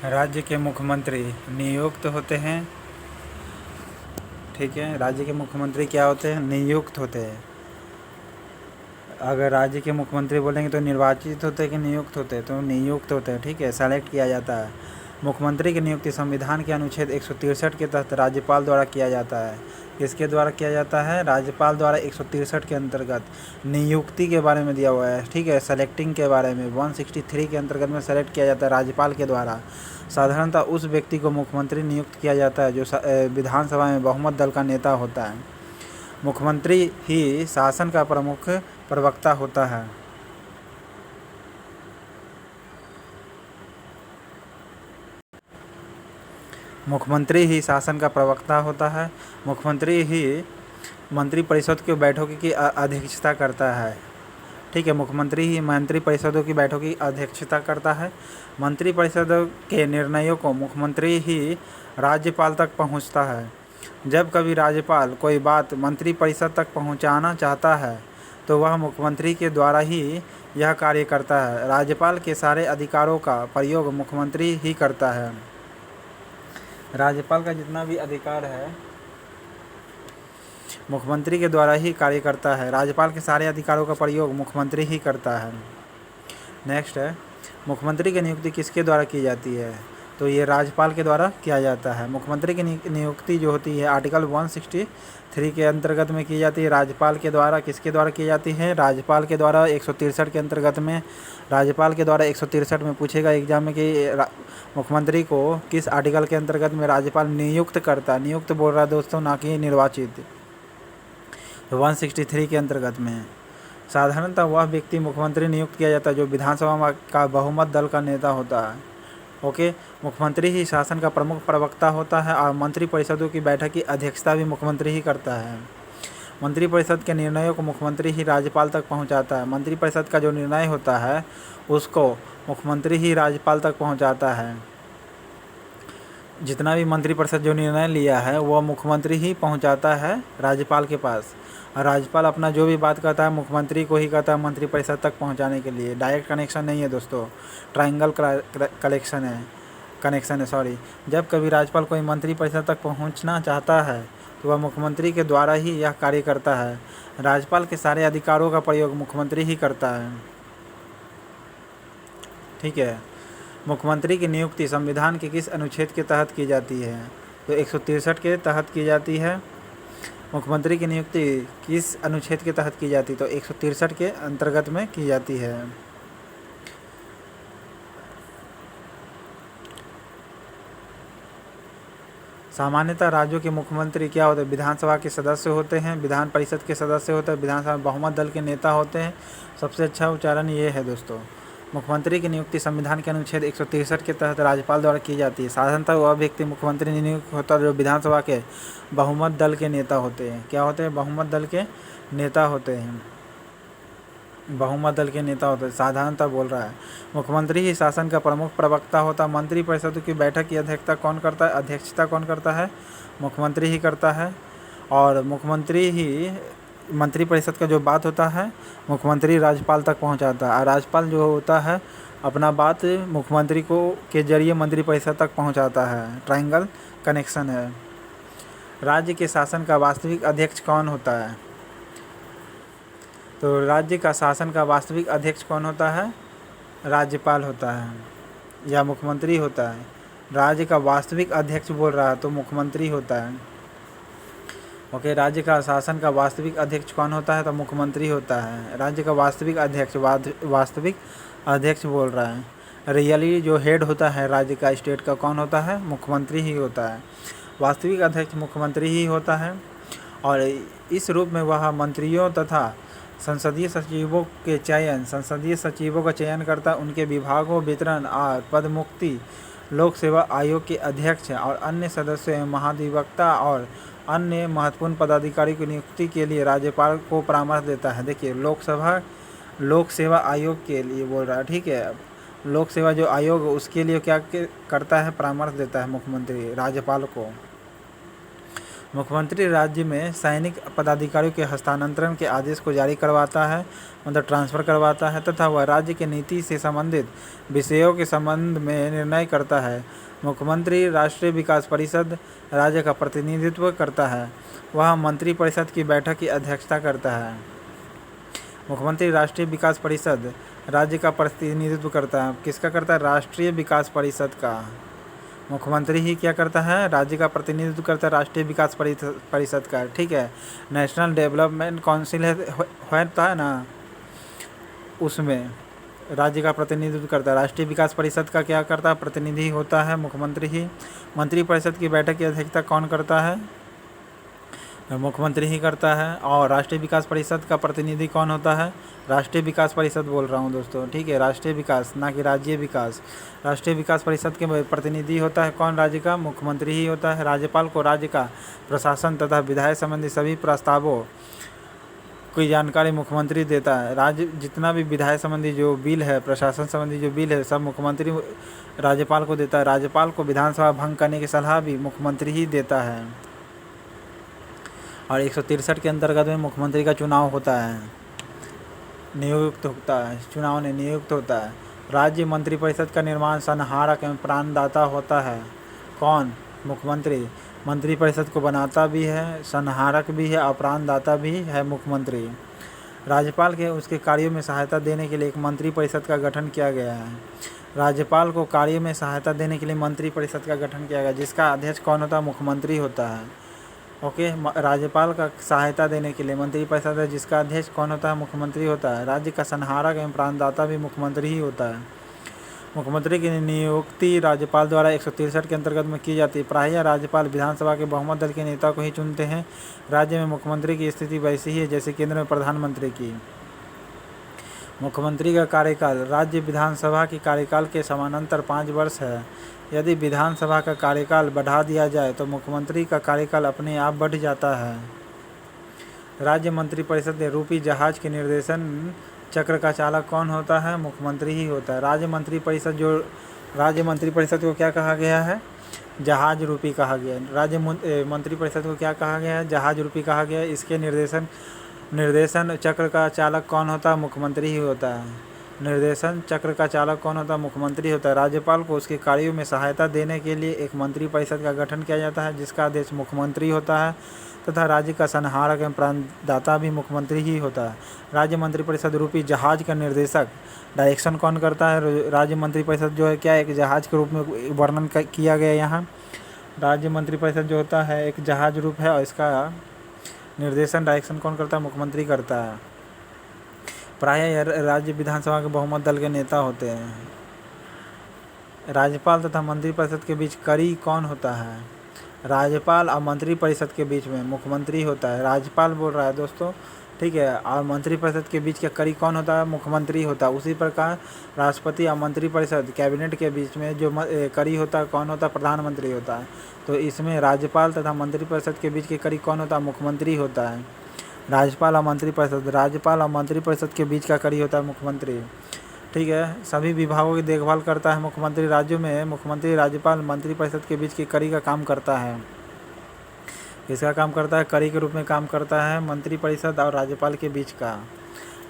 राज्य के मुख्यमंत्री नियुक्त होते हैं। ठीक है, राज्य के मुख्यमंत्री क्या होते हैं? नियुक्त होते हैं। अगर राज्य के मुख्यमंत्री बोलेंगे तो निर्वाचित होते हैं कि नियुक्त होते हैं? तो नियुक्त होते हैं। ठीक है, सेलेक्ट किया जाता है। मुख्यमंत्री की नियुक्ति संविधान के अनुच्छेद 163 के तहत राज्यपाल द्वारा किया जाता है। किसके द्वारा किया जाता है? राज्यपाल द्वारा 163 के अंतर्गत नियुक्ति के बारे में दिया हुआ है। ठीक है, सेलेक्टिंग के बारे में 163 के अंतर्गत में सेलेक्ट किया जाता है राज्यपाल के द्वारा। साधारणतः उस व्यक्ति को मुख्यमंत्री नियुक्त किया जाता है जो विधानसभा में बहुमत दल का नेता होता है। मुख्यमंत्री ही शासन का प्रमुख प्रवक्ता होता है। मुख्यमंत्री ही शासन का प्रवक्ता होता है। मुख्यमंत्री ही मंत्रिपरिषद की बैठकों की अध्यक्षता करता है। ठीक है, मुख्यमंत्री ही मंत्रिपरिषदों की बैठकों की अध्यक्षता करता है। मंत्रिपरिषद के निर्णयों को मुख्यमंत्री ही राज्यपाल तक पहुंचता है। जब कभी राज्यपाल कोई बात मंत्रिपरिषद तक पहुंचाना चाहता है तो वह मुख्यमंत्री के द्वारा ही यह कार्य करता है। राज्यपाल के सारे अधिकारों का प्रयोग मुख्यमंत्री ही करता है। राज्यपाल का जितना भी अधिकार है मुख्यमंत्री के द्वारा ही कार्य करता है। राज्यपाल के सारे अधिकारों का प्रयोग मुख्यमंत्री ही करता है। नेक्स्ट है, मुख्यमंत्री की नियुक्ति किसके द्वारा की जाती है? तो ये राज्यपाल के द्वारा किया जाता है। मुख्यमंत्री की नियुक्ति जो होती है आर्टिकल 163 के अंतर्गत में की जाती है। राज्यपाल के द्वारा किसके द्वारा की जाती है? राज्यपाल के द्वारा 163 के अंतर्गत में। राज्यपाल के द्वारा 163 में पूछेगा एग्जाम में कि मुख्यमंत्री को किस आर्टिकल के अंतर्गत में राज्यपाल नियुक्त करता है। नियुक्त बोल रहा है दोस्तों, ना कि निर्वाचित। 163 के अंतर्गत में साधारणतः वह व्यक्ति मुख्यमंत्री नियुक्त किया जाता है जो विधानसभा का बहुमत दल का नेता होता है। ओके, मुख्यमंत्री ही शासन का प्रमुख प्रवक्ता होता है और मंत्रिपरिषदों की बैठक की अध्यक्षता भी मुख्यमंत्री ही करता है। मंत्रिपरिषद के निर्णयों को मुख्यमंत्री ही राज्यपाल तक पहुंचाता है। मंत्रिपरिषद का जो निर्णय होता है उसको मुख्यमंत्री ही राज्यपाल तक पहुंचाता है। जितना भी मंत्रिपरिषद जो निर्णय लिया है वह मुख्यमंत्री ही पहुंचाता है राज्यपाल के पास। और राज्यपाल अपना जो भी बात कहता है मुख्यमंत्री को ही कहता है मंत्रिपरिषद तक पहुंचाने के लिए। डायरेक्ट कनेक्शन नहीं है दोस्तों, ट्रायंगल कनेक्शन है सॉरी। जब कभी राज्यपाल कोई मंत्रिपरिषद तक पहुंचना चाहता है तो वह मुख्यमंत्री के द्वारा ही यह कार्य करता है। राज्यपाल के सारे अधिकारों का प्रयोग मुख्यमंत्री ही करता है। ठीक है, मुख्यमंत्री की नियुक्ति संविधान के किस अनुच्छेद के तहत की जाती है? तो 163 के तहत की जाती है। मुख्यमंत्री की नियुक्ति किस अनुच्छेद के तहत की जाती है? तो 163 के अंतर्गत में की जाती है। सामान्यतः राज्यों के मुख्यमंत्री क्या होते हैं? विधानसभा के सदस्य होते हैं, विधान परिषद के सदस्य होते हैं, विधानसभा में बहुमत दल के नेता होते हैं। सबसे अच्छा उच्चारण ये है दोस्तों। मुख्यमंत्री की नियुक्ति संविधान के अनुच्छेद 163 के तहत राज्यपाल द्वारा की जाती है। साधारणतः वह व्यक्ति मुख्यमंत्री नियुक्त होता है जो विधानसभा के बहुमत दल के नेता होते हैं। क्या होते हैं? बहुमत दल के नेता होते हैं। बहुमत दल के नेता होते हैं, साधारणतः बोल रहा है। मुख्यमंत्री ही शासन का प्रमुख प्रवक्ता होता है। मंत्रिपरिषद की बैठक की अध्यक्षता कौन करता है? अध्यक्षता कौन करता है? मुख्यमंत्री ही करता है। और मुख्यमंत्री ही मंत्रिपरिषद का जो बात होता है मुख्यमंत्री राज्यपाल तक पहुंचाता है। और राज्यपाल जो होता है अपना बात मुख्यमंत्री को के जरिए मंत्रिपरिषद तक पहुंचाता है। ट्रायंगल कनेक्शन है। राज्य के शासन का वास्तविक अध्यक्ष कौन होता है? तो राज्य का शासन का वास्तविक अध्यक्ष कौन होता है? राज्यपाल होता है या मुख्यमंत्री होता है। राज्य का वास्तविक अध्यक्ष बोल रहा है तो मुख्यमंत्री होता है। ओके, राज्य का शासन का वास्तविक अध्यक्ष कौन होता है? तो मुख्यमंत्री होता है। राज्य का वास्तविक अध्यक्ष बोल रहा है। रियली जो हेड होता है राज्य का, स्टेट का, कौन होता है? मुख्यमंत्री ही होता है। वास्तविक अध्यक्ष मुख्यमंत्री ही होता है और इस रूप में वह मंत्रियों तथा संसदीय सचिवों का चयन करता, उनके विभागों, वितरण और पदमुक्ति, लोक सेवा आयोग के अध्यक्ष और अन्य सदस्यों एवं महाधिवक्ता और अन्य महत्वपूर्ण पदाधिकारी की नियुक्ति के लिए राज्यपाल को परामर्श देता है। देखिए, लोक सेवा आयोग के लिए बोल रहा है। ठीक है, लोक सेवा जो आयोग उसके लिए क्या करता है? परामर्श देता है मुख्यमंत्री राज्यपाल को। मुख्यमंत्री राज्य में सैनिक पदाधिकारियों के हस्तांतरण के आदेश को जारी करवाता है, मतलब ट्रांसफ़र करवाता है, तथा वह राज्य की नीति से संबंधित विषयों के संबंध में निर्णय करता है। मुख्यमंत्री राष्ट्रीय विकास परिषद राज्य का प्रतिनिधित्व करता है। वह मंत्री परिषद की बैठक की अध्यक्षता करता है। मुख्यमंत्री राष्ट्रीय विकास परिषद राज्य का प्रतिनिधित्व करता है। किसका करता है? राष्ट्रीय विकास परिषद का। मुख्यमंत्री ही क्या करता है? राज्य का प्रतिनिधित्व करता है राष्ट्रीय विकास परिषद का। ठीक है, नेशनल डेवलपमेंट काउंसिल होता है ना, उसमें राज्य का प्रतिनिधित्व करता है। राष्ट्रीय विकास परिषद का क्या करता है? प्रतिनिधि होता है मुख्यमंत्री ही। मंत्री परिषद की बैठक की अध्यक्षता कौन करता है? मुख्यमंत्री ही करता है। और राष्ट्रीय विकास परिषद का प्रतिनिधि कौन होता है? राष्ट्रीय विकास परिषद बोल रहा हूँ दोस्तों, ठीक है, राष्ट्रीय विकास, ना कि राज्य विकास। राष्ट्रीय विकास परिषद के प्रतिनिधि होता है कौन? राज्य का मुख्यमंत्री ही होता है। राज्यपाल को राज्य का प्रशासन तथा विधायी संबंधी सभी प्रस्तावों की जानकारी मुख्यमंत्री देता है। राज्य जितना भी विधायी संबंधी जो बिल है, प्रशासन संबंधी जो बिल है, सब मुख्यमंत्री राज्यपाल को देता है। राज्यपाल को विधानसभा भंग करने की सलाह भी मुख्यमंत्री ही देता है। और 163 के अंतर्गत में मुख्यमंत्री का चुनाव होता है, नियुक्त होता है, चुनाव ने नियुक्त होता है। राज्य मंत्रिपरिषद का निर्माण संहारक एवं प्राणदाता होता है कौन? मुख्यमंत्री। मंत्रिपरिषद को बनाता भी है, संहारक भी है और प्राणदाता भी है मुख्यमंत्री। राज्यपाल के उसके कार्यों में सहायता देने के लिए एक मंत्रिपरिषद का गठन किया गया है। राज्यपाल को कार्य में सहायता देने के लिए मंत्रिपरिषद का गठन किया गया, जिसका अध्यक्ष कौन होता है? मुख्यमंत्री होता है। ओके, राज्यपाल का सहायता देने के लिए मंत्रिपरिषद है, जिसका अध्यक्ष कौन होता है? मुख्यमंत्री होता है। राज्य का संहारक एवं प्राणदाता भी मुख्यमंत्री ही होता है। मुख्यमंत्री की नियुक्ति राज्यपाल द्वारा 163 के अंतर्गत में की जाती है। प्रायः राज्यपाल विधानसभा के बहुमत दल के नेता को ही चुनते हैं। राज्य में मुख्यमंत्री की स्थिति वैसी ही है जैसे केंद्र में प्रधानमंत्री की। मुख्यमंत्री का कार्यकाल राज्य विधानसभा की कार्यकाल के समानांतर 5 वर्ष है। यदि विधानसभा का कार्यकाल बढ़ा दिया जाए तो मुख्यमंत्री का कार्यकाल अपने आप बढ़ जाता है। राज्य मंत्रिपरिषद के रूपी जहाज के निर्देशन चक्र का चालक कौन होता है? मुख्यमंत्री ही होता है। राज्य मंत्रिपरिषद को क्या कहा गया है? जहाज रूपी कहा गया है। राज्य मंत्रिपरिषद को क्या कहा गया है? जहाज रूपी कहा गया है। इसके निर्देशन चक्र का चालक कौन होता है? मुख्यमंत्री ही होता है। निर्देशन चक्र का चालक कौन होता है? मुख्यमंत्री होता है। राज्यपाल को उसके कार्यों में सहायता देने के लिए एक मंत्रिपरिषद का गठन किया जाता है, जिसका अध्यक्ष मुख्यमंत्री होता है, तथा राज्य का संहारक एवं प्राणदाता भी मुख्यमंत्री ही होता है। राज्य मंत्रिपरिषद रूपी जहाज का निर्देशक डायरेक्शन कौन करता है? राज्य मंत्रिपरिषद जो है क्या एक जहाज के रूप में वर्णन किया गया यहाँ। राज्य मंत्रिपरिषद जो होता है एक जहाज रूप है और इसका निर्देशन डायरेक्शन कौन करता है? मुख्यमंत्री करता है। प्रायः राज्य विधानसभा के बहुमत दल के नेता होते हैं। राज्यपाल तथा मंत्रिपरिषद के बीच कड़ी कौन होता है? राज्यपाल और मंत्रिपरिषद के बीच में मुख्यमंत्री होता है। राज्यपाल बोल रहा है दोस्तों, ठीक है, और मंत्रिपरिषद के बीच का कड़ी कौन होता है? मुख्यमंत्री होता है। उसी प्रकार राष्ट्रपति और मंत्रिपरिषद कैबिनेट के बीच में जो कड़ी होता है कौन होता है? प्रधानमंत्री होता है। तो इसमें राज्यपाल तथा मंत्रिपरिषद के बीच की कड़ी कौन होता है? मुख्यमंत्री होता है। राज्यपाल और मंत्रिपरिषद के बीच का कड़ी होता है मुख्यमंत्री। ठीक है, सभी विभागों की देखभाल करता है मुख्यमंत्री। राज्यों में मुख्यमंत्री राज्यपाल मंत्रिपरिषद के बीच की कड़ी का काम करता है। किसका काम करता है? कड़ी के रूप में काम करता है मंत्रिपरिषद और राज्यपाल के बीच का।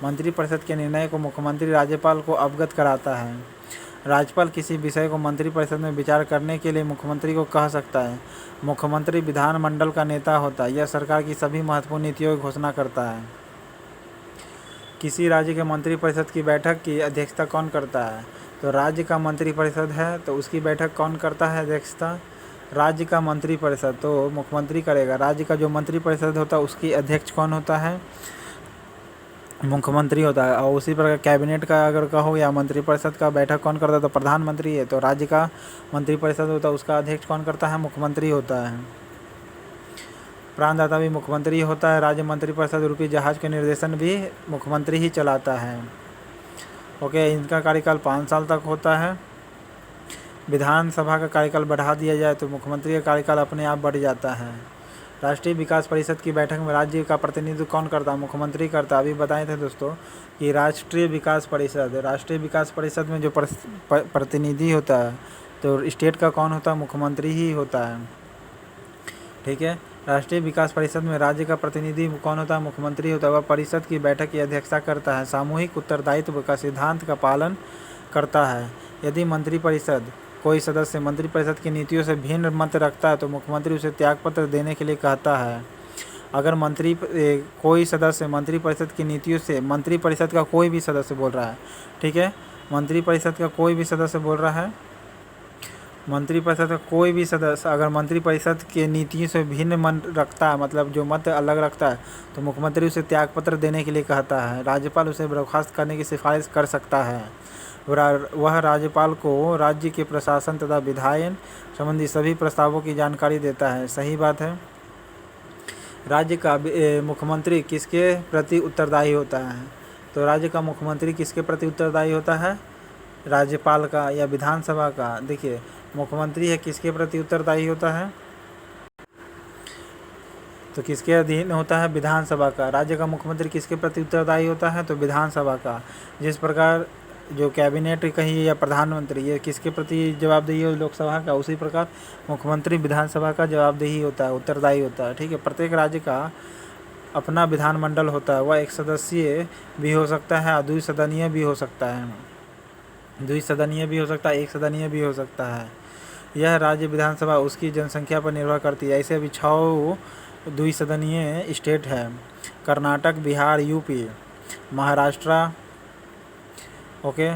मंत्रिपरिषद के निर्णय को मुख्यमंत्री राज्यपाल को अवगत कराता है। राज्यपाल किसी विषय को मंत्रिपरिषद में विचार करने के लिए मुख्यमंत्री को कह सकता है। मुख्यमंत्री विधानमंडल का नेता होता है। यह सरकार की सभी महत्वपूर्ण नीतियों की घोषणा करता है। किसी राज्य के मंत्रिपरिषद की बैठक की अध्यक्षता कौन करता है? तो राज्य का मंत्रिपरिषद है तो उसकी बैठक कौन करता है अध्यक्षता? राज्य का मंत्रिपरिषद तो मुख्यमंत्री करेगा। राज्य का जो मंत्रिपरिषद होता है उसकी अध्यक्ष कौन होता है? मुख्यमंत्री होता है। और उसी प्रकार कैबिनेट का अगर कहो या मंत्रिपरिषद का बैठक कौन करता है तो प्रधानमंत्री है। तो राज्य का मंत्रिपरिषद होता है उसका अध्यक्ष कौन करता है? मुख्यमंत्री होता है। प्राणदाता भी मुख्यमंत्री होता है। राज्य मंत्रिपरिषद रूपी जहाज के निर्देशन भी मुख्यमंत्री ही चलाता है। ओके, इनका कार्यकाल 5 साल तक होता है। विधानसभा का कार्यकाल बढ़ा दिया जाए तो मुख्यमंत्री का कार्यकाल अपने आप बढ़ जाता है। राष्ट्रीय विकास परिषद की बैठक में राज्य का प्रतिनिधित्व कौन करता है? मुख्यमंत्री करता है। अभी बताए थे दोस्तों कि राष्ट्रीय विकास परिषद में जो प्रतिनिधि होता है तो स्टेट का कौन होता है? मुख्यमंत्री ही होता है। ठीक है, राष्ट्रीय विकास परिषद में राज्य का प्रतिनिधि कौन होता है? मुख्यमंत्री होता है। वह परिषद की बैठक की अध्यक्षता करता है। सामूहिक उत्तरदायित्व का सिद्धांत का पालन करता है। यदि मंत्रिपरिषद कोई सदस्य मंत्रिपरिषद की नीतियों से भिन्न मत रखता है तो मुख्यमंत्री उसे त्यागपत्र देने के लिए कहता है। अगर कोई सदस्य मंत्रिपरिषद की नीतियों से, मंत्रिपरिषद का कोई भी सदस्य बोल रहा है, ठीक है, मंत्रिपरिषद का कोई भी सदस्य बोल रहा है, मंत्रिपरिषद का कोई भी सदस्य अगर मंत्रिपरिषद के नीतियों से भिन्न मन रखता है, मतलब जो मत अलग रखता है, तो मुख्यमंत्री उसे त्यागपत्र देने के लिए कहता है। राज्यपाल उसे बर्खास्त करने की सिफारिश कर सकता है। वह राज्यपाल को राज्य के प्रशासन तथा विधायन संबंधी सभी प्रस्तावों की जानकारी देता है। सही बात है। राज्य का मुख्यमंत्री किसके प्रति उत्तरदायी होता है? तो राज्य का मुख्यमंत्री किसके प्रति उत्तरदायी होता है? राज्यपाल का या विधानसभा का? देखिए, मुख्यमंत्री है किसके प्रति उत्तरदायी होता है? तो किसके अधीन होता है? विधानसभा का। राज्य का मुख्यमंत्री किसके प्रति उत्तरदायी होता है? तो विधानसभा का। जिस प्रकार जो कैबिनेट कहिए या प्रधानमंत्री, ये किसके प्रति जवाबदेही है? लोकसभा का। उसी प्रकार मुख्यमंत्री विधानसभा का जवाबदेही होता है, उत्तरदायी होता है। ठीक है। प्रत्येक राज्य का अपना विधानमंडल होता है। वह एक सदस्यीय भी हो सकता है और द्विसदनीय भी हो सकता है। द्विसदनीय भी हो सकता है, एक सदनीय भी हो सकता है। यह राज्य विधानसभा उसकी जनसंख्या पर निर्भर करती है। ऐसे अभी 6 द्विसदनीय स्टेट है: कर्नाटक, बिहार, यूपी, महाराष्ट्र। ओके।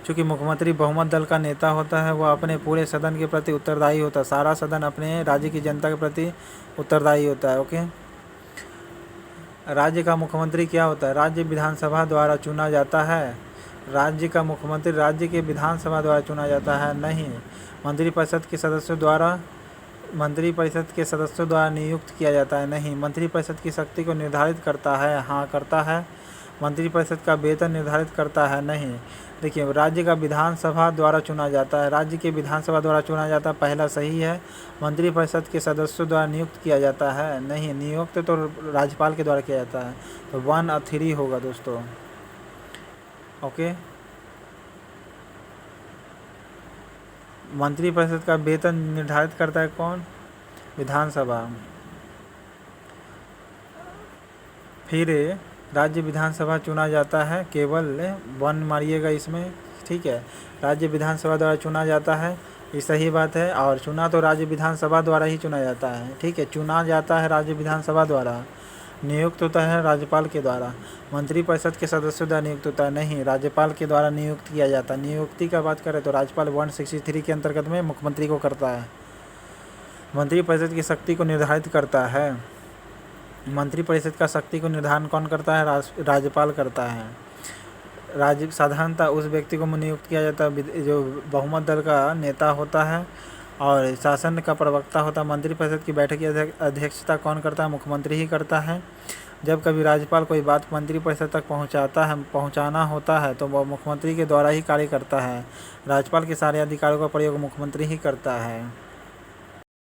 चूँकि मुख्यमंत्री बहुमत दल का नेता होता है, वह अपने पूरे सदन के प्रति उत्तरदायी होता है। सारा सदन अपने राज्य की जनता के प्रति उत्तरदायी होता है। ओके। राज्य का मुख्यमंत्री क्या होता है? राज्य विधानसभा द्वारा चुना जाता है। राज्य का मुख्यमंत्री राज्य के विधानसभा द्वारा चुना जाता है, नहीं मंत्रिपरिषद के सदस्यों द्वारा नियुक्त किया जाता है, नहीं। मंत्रिपरिषद की शक्ति को निर्धारित करता है, हाँ करता है। मंत्रिपरिषद का वेतन निर्धारित करता है, नहीं। देखिए, राज्य का विधानसभा द्वारा चुना जाता है। राज्य के विधानसभा द्वारा चुना जाता है, पहला सही है। मंत्रिपरिषद के सदस्यों द्वारा नियुक्त किया जाता है, नहीं। नियुक्त तो राज्यपाल के द्वारा किया जाता है, तो 1 और 3 होगा दोस्तों। ओके। मंत्रिपरिषद का वेतन निर्धारित करता है कौन? विधानसभा। फिर राज्य विधानसभा चुना जाता है, केवल 1 मारिएगा इसमें, ठीक है। राज्य विधानसभा द्वारा चुना जाता है, ये सही बात है। और चुना तो राज्य विधानसभा द्वारा ही चुना जाता है, ठीक है। चुना जाता है राज्य विधानसभा द्वारा, नियुक्त होता है राज्यपाल के द्वारा। मंत्रिपरिषद के सदस्यों द्वारा नियुक्त होता है, नहीं राज्यपाल के द्वारा नियुक्त किया जाता है। नियुक्ति का बात करें तो राज्यपाल 163 के अंतर्गत में मुख्यमंत्री को करता है। मंत्रिपरिषद की शक्ति को निर्धारित करता है। मंत्रिपरिषद का शक्ति को निर्धारण कौन करता है? राज्यपाल करता है। राज्य साधारणतः उस व्यक्ति को नियुक्त किया जाता है जो बहुमत दल का नेता होता है और शासन का प्रवक्ता होता है। मंत्रिपरिषद की बैठक की अध्यक्षता कौन करता है? मुख्यमंत्री ही करता है। जब कभी राज्यपाल कोई बात मंत्रिपरिषद तक पहुंचाना होता है तो वह मुख्यमंत्री के द्वारा ही कार्य करता है। राज्यपाल के सारे अधिकारों का प्रयोग मुख्यमंत्री ही करता है।